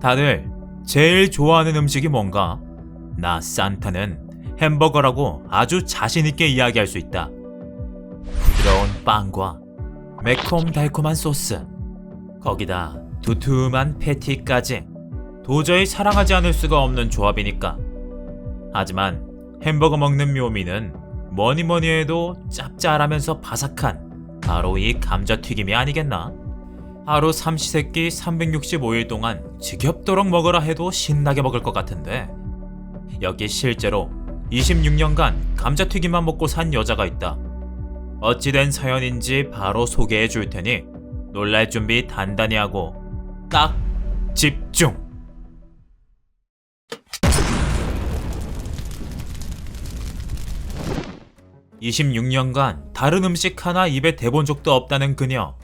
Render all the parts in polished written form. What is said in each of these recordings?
다들 제일 좋아하는 음식이 뭔가? 나 산타는 햄버거라고 아주 자신있게 이야기할 수 있다. 부드러운 빵과 매콤달콤한 소스, 거기다 두툼한 패티까지 도저히 사랑하지 않을 수가 없는 조합이니까. 하지만 햄버거 먹는 묘미는 뭐니뭐니 해도 짭짤하면서 바삭한 바로 이 감자튀김이 아니겠나? 하루 삼시세끼 365일 동안 지겹도록 먹으라 해도 신나게 먹을 것 같은데, 여기 실제로 26년간 감자튀김만 먹고 산 여자가 있다. 어찌된 사연인지 바로 소개해 줄 테니 놀랄 준비 단단히 하고 딱 집중! (26년간) 다른 음식 하나 입에 대본 적도 없다는 그녀.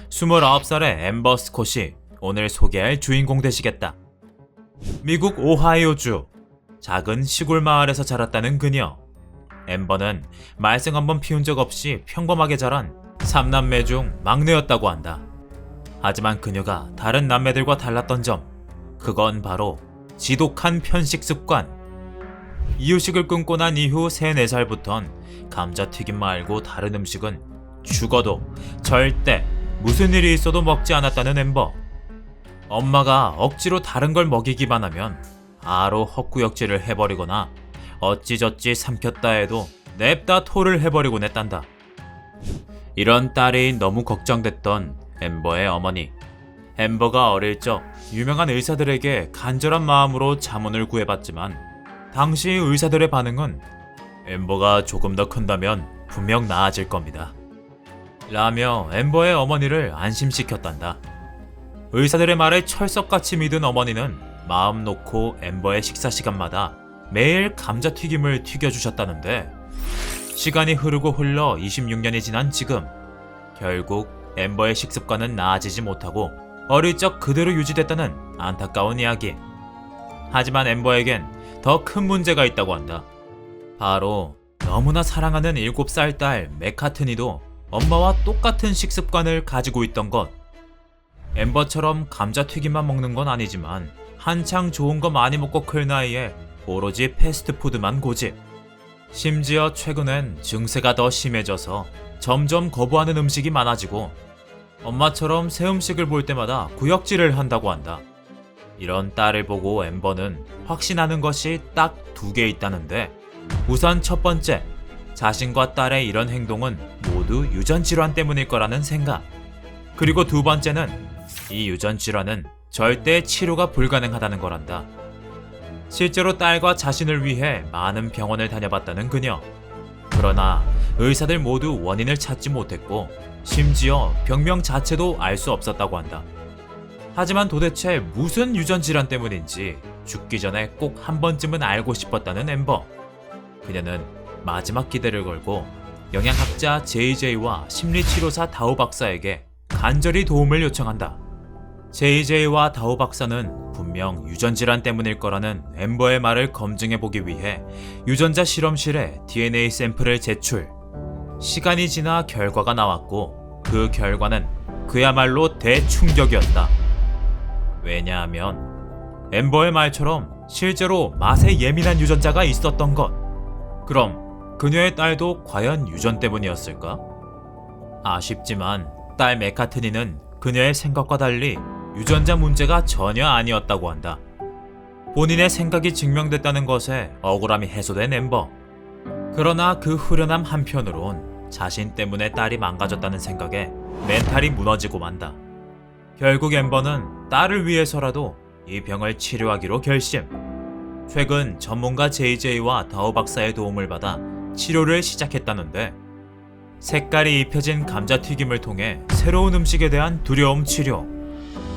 29살의 앰버 스콧이 오늘 소개할 주인공 되시겠다. 미국 오하이오주 작은 시골 마을에서 자랐다는 그녀. 앰버는 말썽 한번 피운 적 없이 평범하게 자란 3남매 중 막내였다고 한다. 하지만 그녀가 다른 남매들과 달랐던 점, 그건 바로 지독한 편식 습관. 이유식을 끊고 난 이후 3, 4살부턴 감자튀김 말고 다른 음식은 죽어도 절대 무슨 일이 있어도 먹지 않았다는 앰버. 엄마가 억지로 다른 걸 먹이기만 하면 바로 헛구역질을 해버리거나 어찌저찌 삼켰다 해도 냅다 토를 해버리곤 했단다. 이런 딸이 너무 걱정됐던 앰버의 어머니. 앰버가 어릴 적 유명한 의사들에게 간절한 마음으로 자문을 구해봤지만 당시 의사들의 반응은 앰버가 조금 더 큰다면 분명 나아질 겁니다 라며 앰버의 어머니를 안심시켰단다. 의사들의 말을 철석같이 믿은 어머니는 마음 놓고 앰버의 식사 시간마다 매일 감자튀김을 튀겨주셨다는데, 시간이 흐르고 흘러 26년이 지난 지금 결국 앰버의 식습관은 나아지지 못하고 어릴 적 그대로 유지됐다는 안타까운 이야기. 하지만 앰버에겐 더 큰 문제가 있다고 한다. 바로 너무나 사랑하는 7살 딸 맥카트니도 엄마와 똑같은 식습관을 가지고 있던 것. 앰버처럼 감자튀김만 먹는 건 아니지만 한창 좋은 거 많이 먹고 클 나이에 오로지 패스트푸드만 고집. 심지어 최근엔 증세가 더 심해져서 점점 거부하는 음식이 많아지고 엄마처럼 새 음식을 볼 때마다 구역질을 한다고 한다. 이런 딸을 보고 앰버는 확신하는 것이 딱 2개 있다는데, 우선 첫 번째, 자신과 딸의 이런 행동은 모두 유전질환 때문일 거라는 생각. 그리고 2번째는 이 유전질환은 절대 치료가 불가능하다는 거란다. 실제로 딸과 자신을 위해 많은 병원을 다녀봤다는 그녀. 그러나 의사들 모두 원인을 찾지 못했고 심지어 병명 자체도 알 수 없었다고 한다. 하지만 도대체 무슨 유전질환 때문인지 죽기 전에 꼭 한 번쯤은 알고 싶었다는 앰버. 그녀는 마지막 기대를 걸고 영양학자 JJ와 심리치료사 다우 박사에게 간절히 도움을 요청한다. JJ와 다우 박사는 분명 유전질환 때문일 거라는 앰버의 말을 검증해보기 위해 유전자 실험실에 DNA 샘플을 제출. 시간이 지나 결과가 나왔고 그 결과는 그야말로 대충격이었다. 왜냐하면 앰버의 말처럼 실제로 맛에 예민한 유전자가 있었던 것. 그럼 그녀의 딸도 과연 유전 때문이었을까? 아쉽지만 딸 맥카트니는 그녀의 생각과 달리 유전자 문제가 전혀 아니었다고 한다. 본인의 생각이 증명됐다는 것에 억울함이 해소된 앰버. 그러나 그 후련함 한편으론 자신 때문에 딸이 망가졌다는 생각에 멘탈이 무너지고 만다. 결국 앰버는 딸을 위해서라도 이 병을 치료하기로 결심. 최근 전문가 JJ와 다우 박사의 도움을 받아 치료를 시작했다는데, 색깔이 입혀진 감자튀김을 통해 새로운 음식에 대한 두려움 치료,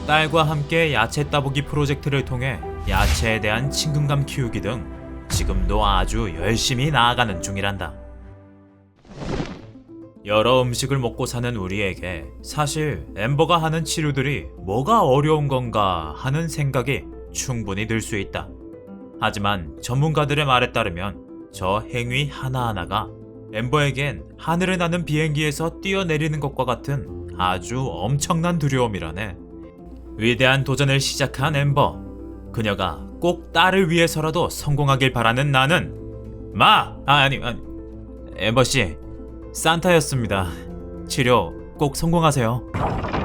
딸과 함께 야채 따보기 프로젝트를 통해 야채에 대한 친근감 키우기 등 지금도 아주 열심히 나아가는 중이란다. 여러 음식을 먹고 사는 우리에게 사실 앰버가 하는 치료들이 뭐가 어려운 건가 하는 생각이 충분히 들 수 있다. 하지만 전문가들의 말에 따르면 저 행위 하나하나가 앰버에겐 하늘을 나는 비행기에서 뛰어내리는 것과 같은 아주 엄청난 두려움이라네. 위대한 도전을 시작한 앰버. 그녀가 꼭 딸을 위해서라도 성공하길 바라는 나는 아니 엠버씨, 산타였습니다. 치료 꼭 성공하세요.